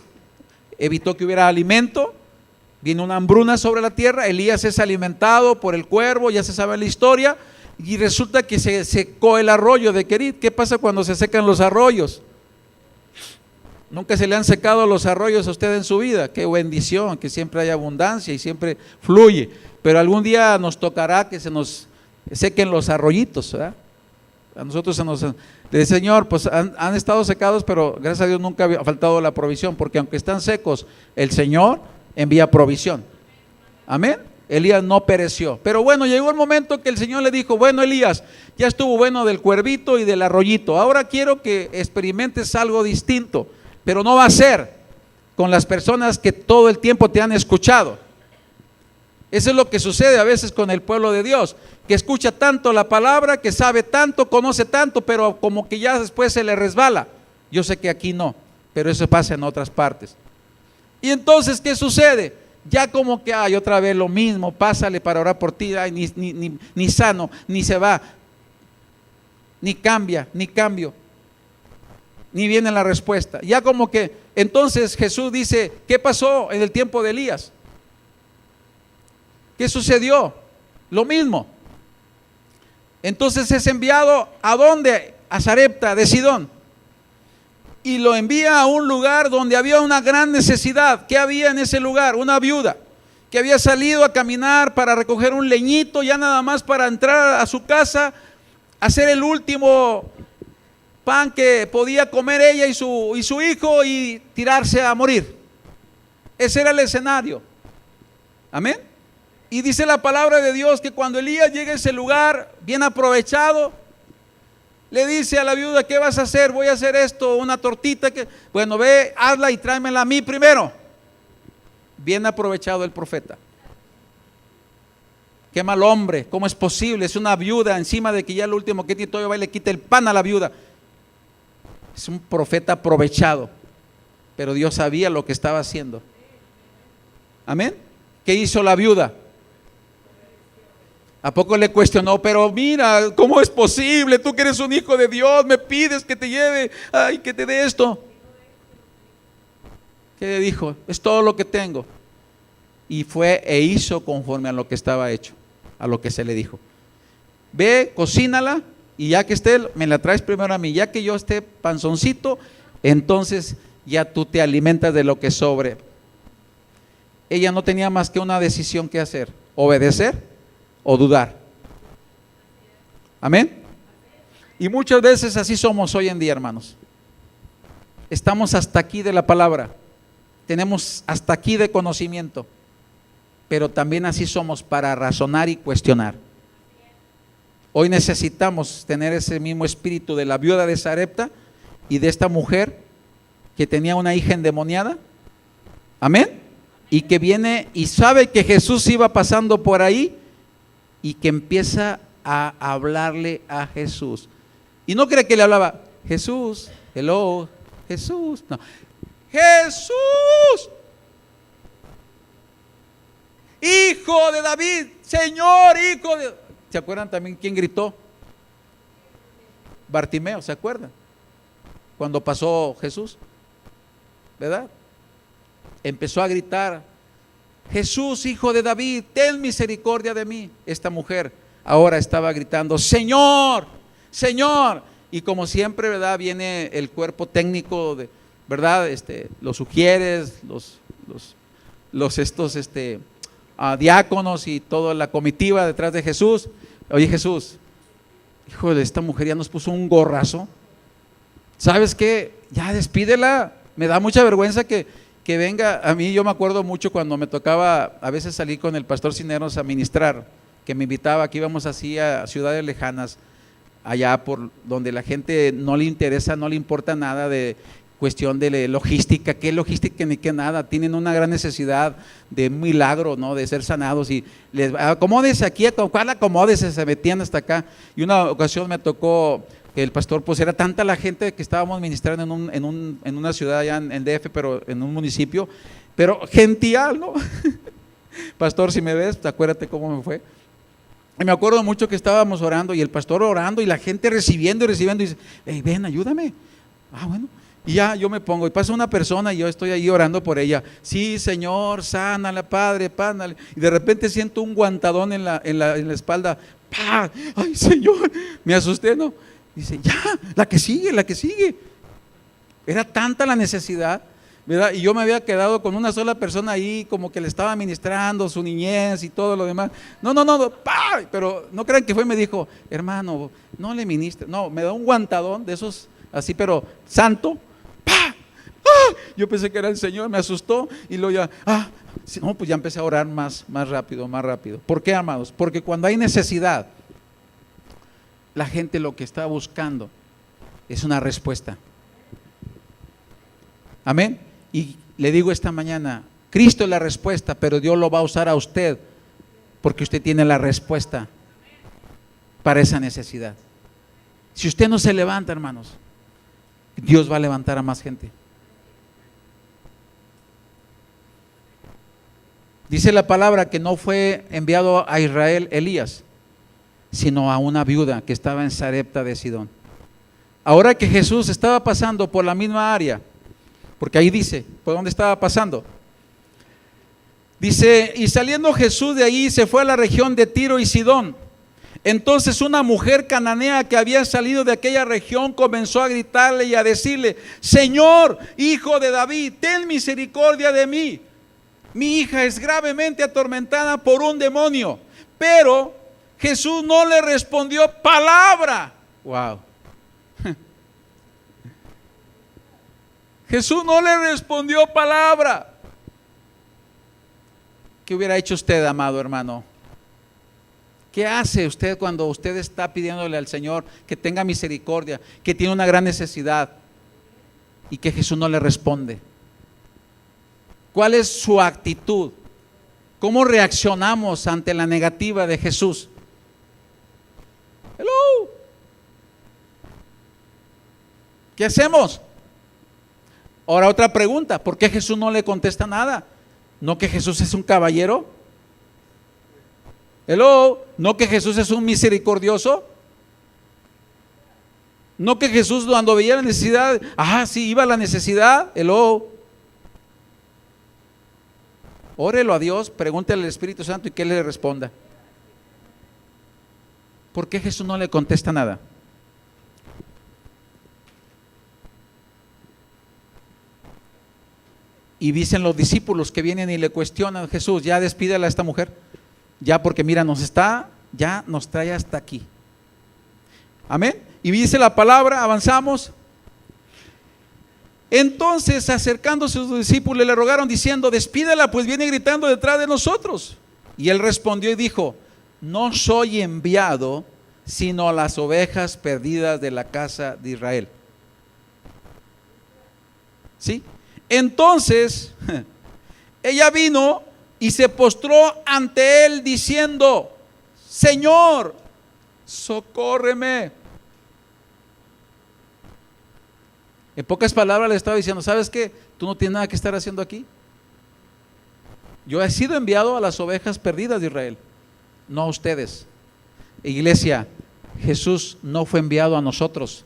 evitó que hubiera alimento. Viene una hambruna sobre la tierra. Elías es alimentado por el cuervo, ya se sabe la historia, y resulta que se secó el arroyo de Querit. ¿Qué pasa cuando se secan los arroyos? Nunca se le han secado los arroyos a usted en su vida. Qué bendición, que siempre hay abundancia y siempre fluye. Pero algún día nos tocará que se nos sequen los arroyitos, ¿verdad? A nosotros se nos dice: Señor, pues han estado secados, pero gracias a Dios nunca ha faltado la provisión, porque aunque están secos, el Señor envía provisión. Amén. Elías no pereció. Pero bueno, llegó el momento que el Señor le dijo: bueno, Elías, ya estuvo bueno del cuervito y del arroyito, ahora quiero que experimentes algo distinto. Pero no va a ser con las personas que todo el tiempo te han escuchado. Eso es lo que sucede a veces con el pueblo de Dios, que escucha tanto la palabra, que sabe tanto, conoce tanto, pero como que ya después se le resbala. Yo sé que aquí no, pero eso pasa en otras partes. Y entonces, ¿qué sucede? Ya como que hay otra vez lo mismo, pásale para orar por ti, ay, ni sano, ni se va, ni cambia, ni cambio. Ni viene la respuesta. Ya como que entonces Jesús dice: ¿qué pasó en el tiempo de Elías? ¿Qué sucedió? Lo mismo. Entonces es enviado ¿a dónde? A Sarepta de Sidón. Y lo envía a un lugar donde había una gran necesidad. ¿Qué había en ese lugar? Una viuda que había salido a caminar para recoger un leñito, ya nada más para entrar a su casa, hacer el último pan que podía comer ella y su hijo, y tirarse a morir. Ese era el escenario. Amén. Y dice la palabra de Dios que cuando Elías llega a ese lugar, bien aprovechado, le dice a la viuda: ¿qué vas a hacer? Voy a hacer esto, una tortita. Bueno, ve, hazla y tráemela a mí primero. Bien aprovechado el profeta. Qué mal hombre, ¿cómo es posible? Es una viuda, encima de que ya lo último que tiene, todavía va y le quita el pan a la viuda. Es un profeta aprovechado, pero Dios sabía lo que estaba haciendo. Amén. ¿Qué hizo la viuda? ¿A poco le cuestionó? Pero mira, ¿cómo es posible? Tú que eres un hijo de Dios, me pides que te lleve, ay, que te dé esto. ¿Qué le dijo? Es todo lo que tengo. Y fue e hizo conforme a lo que estaba hecho, a lo que se le dijo. Ve, cocínala, y ya que esté, me la traes primero a mí. Ya que yo esté panzoncito, entonces ya tú te alimentas de lo que sobre. Ella no tenía más que una decisión que hacer: obedecer o dudar. Amén. Y muchas veces así somos hoy en día, hermanos. Estamos hasta aquí de la palabra, tenemos hasta aquí de conocimiento, pero también así somos para razonar y cuestionar. Hoy necesitamos tener ese mismo espíritu de la viuda de Sarepta y de esta mujer que tenía una hija endemoniada. Amén. Y que viene y sabe que Jesús iba pasando por ahí y que empieza a hablarle a Jesús. Y no cree que le hablaba: Jesús, hello, Jesús. No, Jesús, Hijo de David, Señor, Hijo de... ¿Se acuerdan también quién gritó? Bartimeo, ¿se acuerdan? Cuando pasó Jesús, ¿verdad? Empezó a gritar: Jesús, Hijo de David, ten misericordia de mí. Esta mujer ahora estaba gritando: Señor, Señor. Y como siempre, ¿verdad? Viene el cuerpo técnico, ¿verdad? Los sugieres, diáconos y toda la comitiva detrás de Jesús. Oye, Jesús, hijo de esta mujer ya nos puso un gorrazo. ¿Sabes qué? Ya despídela. Me da mucha vergüenza que venga a mí. Yo me acuerdo mucho cuando me tocaba a veces salir con el pastor Cineros a ministrar, que me invitaba, que íbamos así a ciudades lejanas, allá por donde la gente no le interesa, no le importa nada de cuestión de logística, qué logística ni qué nada. Tienen una gran necesidad de un milagro, ¿no? De ser sanados, y les acomódese aquí, ¿cuál acomódese? Se metían hasta acá. Y una ocasión me tocó que el pastor, pues era tanta la gente que estábamos ministrando en una ciudad allá en DF, pero en un municipio, pero gential, ¿no? Pastor, si me ves, acuérdate cómo me fue. Y me acuerdo mucho que estábamos orando y el pastor orando y la gente recibiendo y dice: hey, ven, ayúdame. Ah, bueno. Y ya yo me pongo y pasa una persona y yo estoy ahí orando por ella. Sí, Señor, sánala, Padre, pánale. Y de repente siento un guantadón en la espalda. ¡Pah! Ay, Señor, me asusté, ¿no? Dice: ya, la que sigue. Era tanta la necesidad, ¿verdad? Y yo me había quedado con una sola persona ahí, como que le estaba ministrando su niñez y todo lo demás. No, ¡pah! Pero no crean que fue y me dijo: hermano, no le ministre. No, me da un guantadón de esos así, pero santo. ¡Pah! ¡Ah! Yo pensé que era el Señor, me asustó y luego ya, no, pues ya empecé a orar más rápido. ¿Por qué, amados? Porque cuando hay necesidad, la gente lo que está buscando es una respuesta. Amén. Y le digo esta mañana: Cristo es la respuesta, pero Dios lo va a usar a usted porque usted tiene la respuesta para esa necesidad. Si usted no se levanta, hermanos, Dios va a levantar a más gente. Dice la palabra que no fue enviado a Israel Elías, sino a una viuda que estaba en Sarepta de Sidón. Ahora que Jesús estaba pasando por la misma área, porque ahí dice, ¿por dónde estaba pasando? Dice: y saliendo Jesús de ahí se fue a la región de Tiro y Sidón. Entonces una mujer cananea que había salido de aquella región comenzó a gritarle y a decirle: Señor, Hijo de David, ten misericordia de mí. Mi hija es gravemente atormentada por un demonio. Pero Jesús no le respondió palabra. Wow. Jesús no le respondió palabra. ¿qué hubiera hecho usted, amado hermano? ¿Qué hace usted cuando usted está pidiéndole al Señor que tenga misericordia, que tiene una gran necesidad y que Jesús no le responde? ¿Cuál es su actitud? ¿Cómo reaccionamos ante la negativa de Jesús? Hello. ¿Qué hacemos? Ahora otra pregunta, ¿por qué Jesús no le contesta nada? ¿No que Jesús es un caballero? Hello, ¿no que Jesús es un misericordioso? ¿No que Jesús cuando veía la necesidad, sí, iba a la necesidad? Hello. Órelo a Dios, pregúntele al Espíritu Santo y que Él le responda. ¿Por qué Jesús no le contesta nada? Y dicen los discípulos que vienen y le cuestionan: Jesús, ya despídela a esta mujer, ya, porque mira, ya nos trae hasta aquí. Amén. Y dice la palabra, avanzamos. Entonces, acercándose a sus discípulos, le rogaron diciendo: despídela, pues viene gritando detrás de nosotros. Y él respondió y dijo: no soy enviado sino a las ovejas perdidas de la casa de Israel. ¿Sí? Entonces, ella vino y se postró ante él diciendo: Señor, socórreme. En pocas palabras le estaba diciendo: ¿sabes qué? Tú no tienes nada que estar haciendo aquí. Yo he sido enviado a las ovejas perdidas de Israel, no a ustedes. Iglesia, Jesús no fue enviado a nosotros,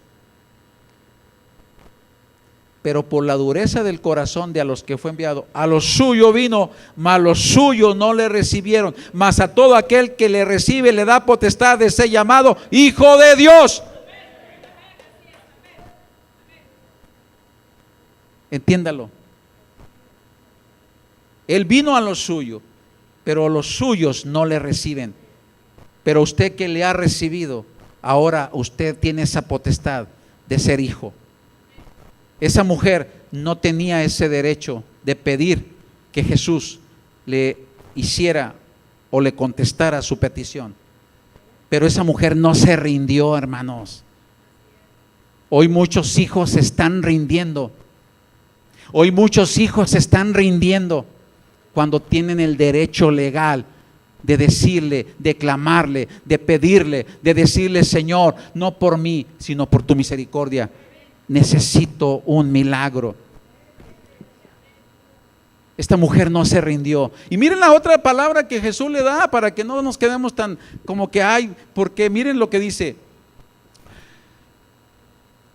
pero por la dureza del corazón de a los que fue enviado, a los suyos vino, mas los suyos no le recibieron. Mas a todo aquel que le recibe le da potestad de ser llamado hijo de Dios. Entiéndalo. Él vino a los suyos, pero los suyos no le reciben. Pero usted que le ha recibido, ahora usted tiene esa potestad de ser hijo. Esa mujer no tenía ese derecho de pedir que Jesús le hiciera o le contestara su petición. Pero esa mujer no se rindió, hermanos. Hoy muchos hijos se están rindiendo. Hoy muchos hijos se están rindiendo cuando tienen el derecho legal de decirle, de clamarle, de pedirle, de decirle: Señor, no por mí, sino por tu misericordia, necesito un milagro. Esta mujer no se rindió. Y miren la otra palabra que Jesús le da para que no nos quedemos tan como que porque miren lo que dice: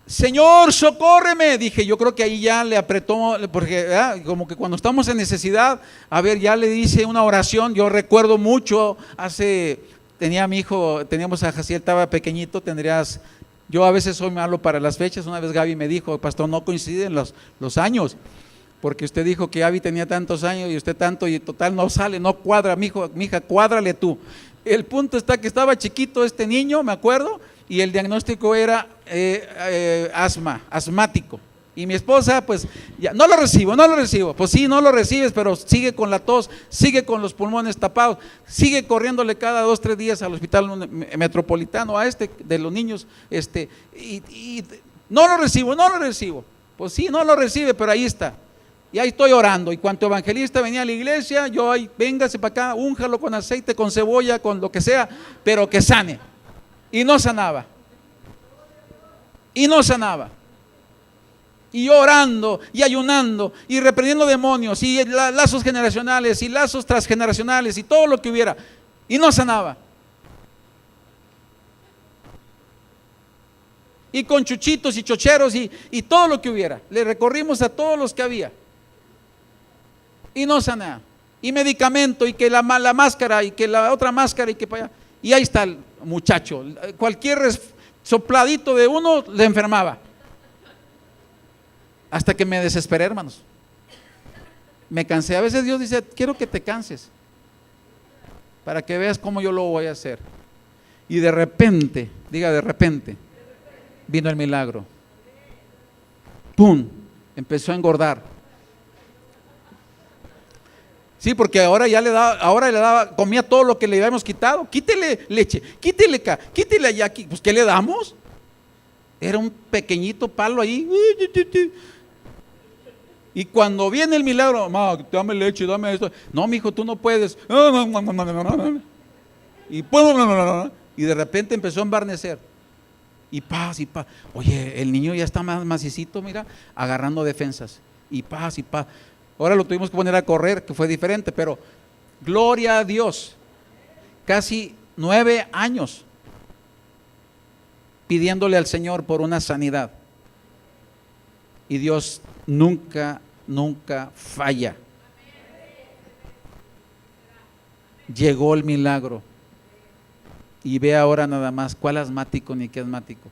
Señor, socórreme. Dije, yo creo que ahí ya le apretó, porque como que cuando estamos en necesidad, ya le dice una oración. Yo recuerdo mucho, tenía a mi hijo, teníamos a Jaciel, estaba pequeñito, yo a veces soy malo para las fechas. Una vez Gaby me dijo: pastor, no coinciden los años, porque usted dijo que Gaby tenía tantos años y usted tanto, y total no sale, no cuadra. Mija, cuádrale tú. El punto está que estaba chiquito este niño, me acuerdo, y el diagnóstico era asmático. Y mi esposa, pues, ya, no lo recibo. Pues sí, no lo recibes, pero sigue con la tos, sigue con los pulmones tapados, sigue corriéndole cada 2-3 días al hospital metropolitano de los niños, y no lo recibo. Pues sí, no lo recibe, pero ahí está. Y ahí estoy orando. Y cuando evangelista venía a la iglesia, yo ahí, véngase para acá, únjalo con aceite, con cebolla, con lo que sea, pero que sane. Y no sanaba. Y yo orando y ayunando y reprendiendo demonios y lazos generacionales y lazos transgeneracionales y todo lo que hubiera, y no sanaba. Y con chuchitos y chocheros y todo lo que hubiera, le recorrimos a todos los que había y no sanaba. Y medicamento, y que la máscara, y que la otra máscara, y que para allá. Y ahí está el muchacho, cualquier sopladito de uno le enfermaba. Hasta que me desesperé, hermanos. Me cansé. A veces Dios dice: quiero que te canses para que veas cómo yo lo voy a hacer. Y de repente, vino el milagro. ¡Pum! Empezó a engordar. Sí, porque ahora le daba, comía todo lo que le habíamos quitado. Quítele leche, quítele acá, quítele allá, pues ¿qué le damos? Era un pequeñito palo ahí. Y cuando viene el milagro, mamá, dame leche, dame esto. No, mijo, tú no puedes. Y de repente empezó a embarnecer. Y paz, y paz. Oye, el niño ya está más macicito, mira, agarrando defensas. Y paz, y paz. Ahora lo tuvimos que poner a correr, que fue diferente, pero gloria a Dios. Casi 9 años pidiéndole al Señor por una sanidad. Y Dios nunca falla. Llegó el milagro. Y ve ahora nada más cuál asmático ni qué asmático.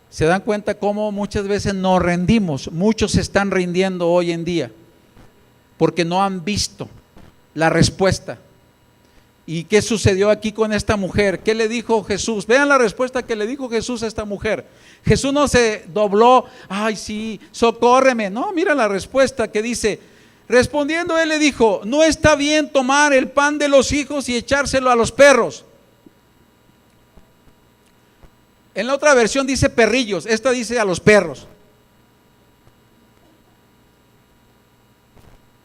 ¿Se dan cuenta cómo muchas veces nos rendimos? Muchos se están rindiendo hoy en día porque no han visto la respuesta. ¿Y qué sucedió aquí con esta mujer? ¿Qué le dijo Jesús? Vean la respuesta que le dijo Jesús a esta mujer. Jesús no se dobló, ay sí, socórreme. No, mira la respuesta que dice: respondiendo él le dijo, no está bien tomar el pan de los hijos y echárselo a los perros. En la otra versión dice perrillos, esta dice a los perros.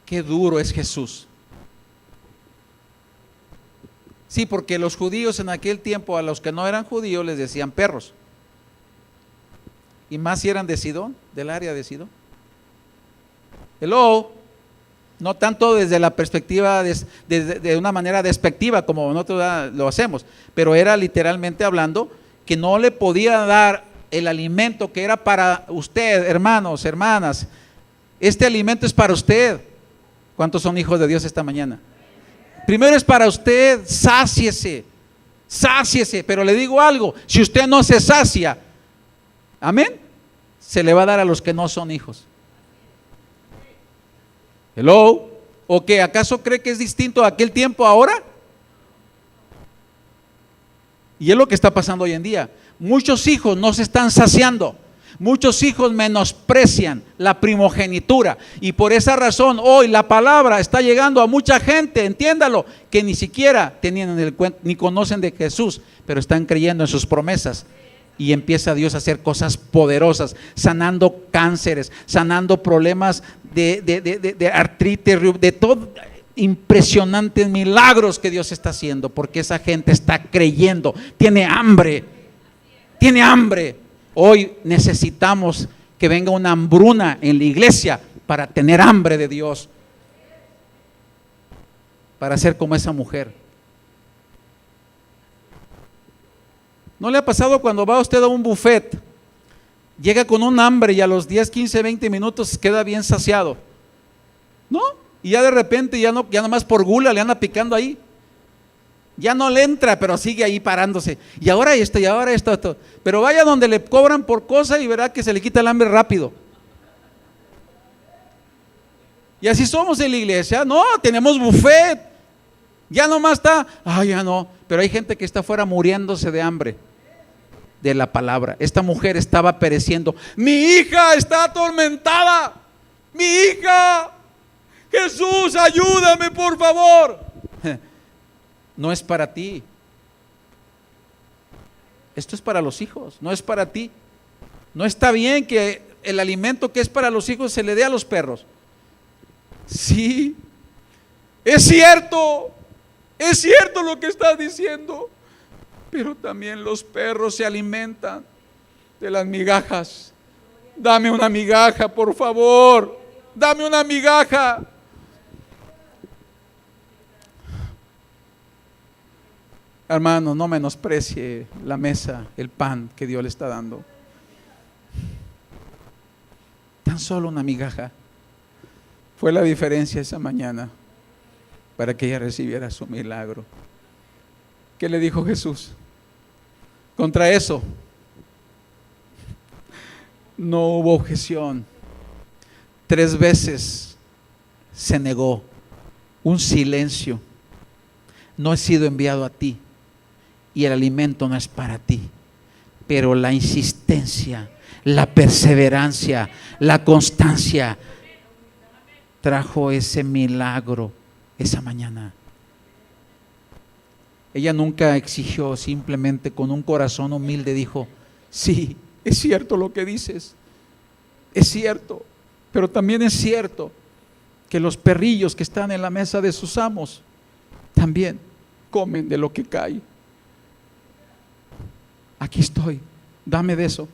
Qué duro es Jesús. Sí, porque los judíos en aquel tiempo a los que no eran judíos les decían perros. Y más si eran de Sidón, del área de Sidón. Hello. No tanto desde la perspectiva de una manera despectiva como nosotros lo hacemos, pero era literalmente hablando que no le podía dar el alimento que era para usted, hermanos, hermanas. Este alimento es para usted. ¿Cuántos son hijos de Dios esta mañana? Primero es para usted, sáciese, pero le digo algo, si usted no se sacia, amén, se le va a dar a los que no son hijos. Hello, ¿o qué? ¿Acaso cree que es distinto a aquel tiempo ahora? Y es lo que está pasando hoy en día. Muchos hijos no se están saciando. Muchos hijos menosprecian la primogenitura. Y por esa razón hoy la palabra está llegando a mucha gente, entiéndalo, que ni siquiera tenían el cuento, ni conocen de Jesús, pero están creyendo en sus promesas. Y empieza Dios a hacer cosas poderosas, sanando cánceres, sanando problemas de artritis, de todo. Impresionantes milagros que Dios está haciendo, porque esa gente está creyendo, tiene hambre. Hoy necesitamos que venga una hambruna en la iglesia para tener hambre de Dios, para ser como esa mujer. ¿No le ha pasado cuando va usted a un buffet, llega con un hambre y a los 10, 15, 20 minutos queda bien saciado? ¿No? Y ya de repente ya nomás por gula le anda picando ahí. Ya no le entra, pero sigue ahí parándose. Y ahora esto. Pero vaya donde le cobran por cosa y verá que se le quita el hambre rápido. Y así somos en la iglesia. No, tenemos buffet. Ya nomás está, ya no. Pero hay gente que está afuera muriéndose de hambre de la palabra. Esta mujer estaba pereciendo. Mi hija está atormentada. Mi hija. Jesús, ayúdame, por favor. No es para ti. Esto es para los hijos, no es para ti. No está bien que el alimento que es para los hijos se le dé a los perros. Sí, es cierto lo que estás diciendo, pero también los perros se alimentan de las migajas. Dame una migaja, por favor, dame una migaja. Hermano, no menosprecie la mesa, el pan que Dios le está dando. Tan solo una migaja fue la diferencia esa mañana para que ella recibiera su milagro. ¿Qué le dijo Jesús? Contra eso no hubo objeción. 3 veces se negó. Un silencio. No he sido enviado a ti. Y el alimento no es para ti, pero la insistencia, la perseverancia, la constancia, trajo ese milagro esa mañana. Ella nunca exigió, simplemente con un corazón humilde dijo: sí, es cierto lo que dices, es cierto, pero también es cierto que los perrillos que están en la mesa de sus amos también comen de lo que cae. Aquí estoy, dame de eso.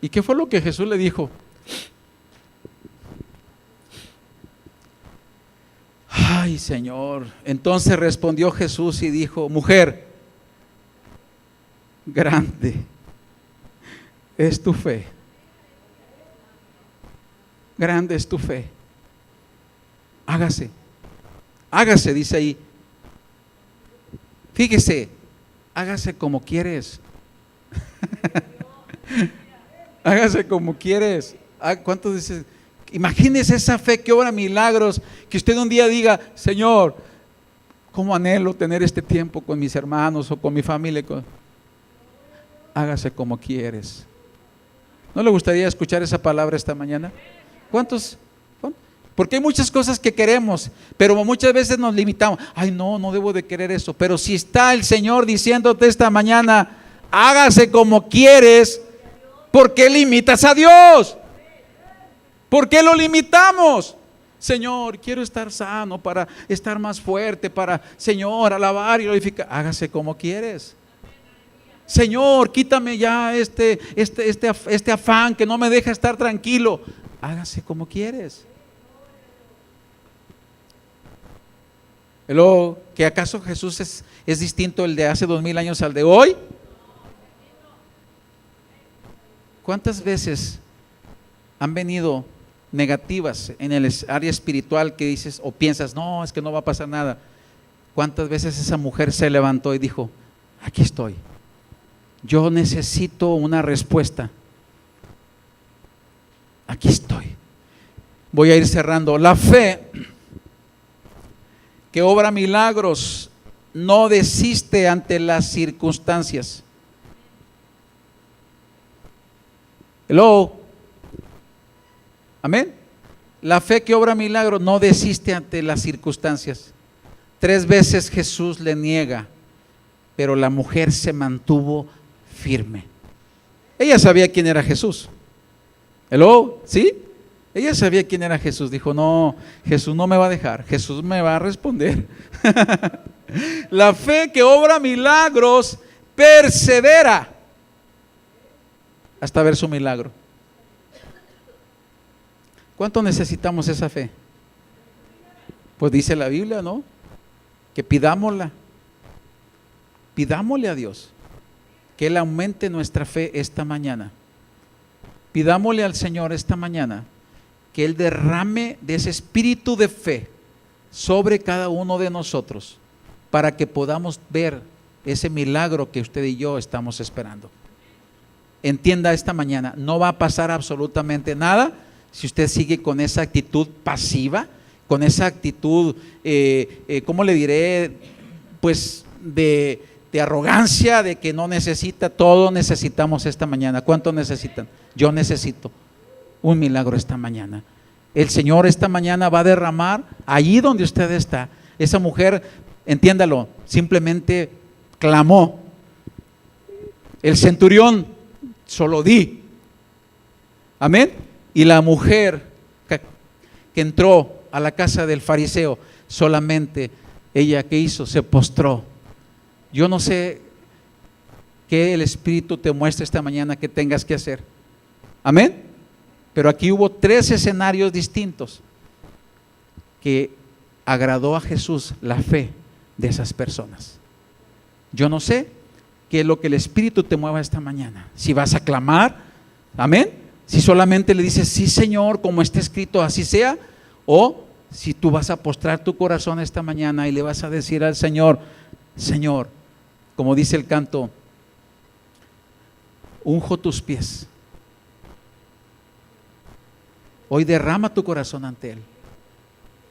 ¿Y qué fue lo que Jesús le dijo? Ay, Señor. Entonces respondió Jesús y dijo: mujer, grande es tu fe. Grande es tu fe. Hágase. Hágase, dice ahí. Fíjese, hágase como quieres. Hágase como quieres. ¿Cuántos dicen? Imagínese esa fe que obra milagros, que usted un día diga: Señor, cómo anhelo tener este tiempo con mis hermanos o con mi familia. Hágase como quieres. ¿No le gustaría escuchar esa palabra esta mañana? ¿Cuántos? Porque hay muchas cosas que queremos, pero muchas veces nos limitamos. Ay, no debo de querer eso. Pero si está el Señor diciéndote esta mañana: hágase como quieres, ¿por qué limitas a Dios? ¿Por qué lo limitamos? Señor, quiero estar sano para estar más fuerte, para, Señor, alabar y glorificar. Hágase como quieres. Señor, quítame ya este afán que no me deja estar tranquilo. Hágase como quieres. Luego, ¿que acaso Jesús es distinto el de hace 2000 años al de hoy? ¿Cuántas veces han venido negativas en el área espiritual que dices o piensas: no, es que no va a pasar nada? ¿Cuántas veces esa mujer se levantó y dijo: aquí estoy, yo necesito una respuesta, aquí estoy? Voy a ir cerrando. La fe que obra milagros no desiste ante las circunstancias. Hello. Amén. La fe que obra milagros no desiste ante las circunstancias. 3 veces Jesús le niega, pero la mujer se mantuvo firme. Ella sabía quién era Jesús. Hello, ¿sí? Ella sabía quién era Jesús. Dijo: no, Jesús no me va a dejar, Jesús me va a responder. La fe que obra milagros persevera hasta ver su milagro. ¿Cuánto necesitamos esa fe? Pues dice la Biblia, ¿no? Que pidámosle a Dios que Él aumente nuestra fe esta mañana. Pidámosle al Señor esta mañana que Él derrame de ese espíritu de fe sobre cada uno de nosotros, para que podamos ver ese milagro que usted y yo estamos esperando. Entienda esta mañana, no va a pasar absolutamente nada si usted sigue con esa actitud pasiva, con esa actitud, ¿cómo le diré? Pues de arrogancia, de que no necesita. Todo necesitamos esta mañana. ¿Cuánto necesitan? Yo necesito un milagro esta mañana. El Señor esta mañana va a derramar allí donde usted está. Esa mujer, entiéndalo, simplemente clamó. El centurión: solo di. Amén. Y la mujer que entró a la casa del fariseo, solamente ella, ¿qué hizo? Se postró. Yo no sé qué el Espíritu te muestra esta mañana que tengas que hacer. Amén. Pero aquí hubo 3 escenarios distintos que agradó a Jesús la fe de esas personas. Yo no sé qué es lo que el Espíritu te mueva esta mañana. Si vas a clamar, amén. Si solamente le dices: sí, Señor, como está escrito, así sea. O si tú vas a postrar tu corazón esta mañana y le vas a decir al Señor: Señor, como dice el canto, unjo tus pies. Hoy derrama tu corazón ante Él.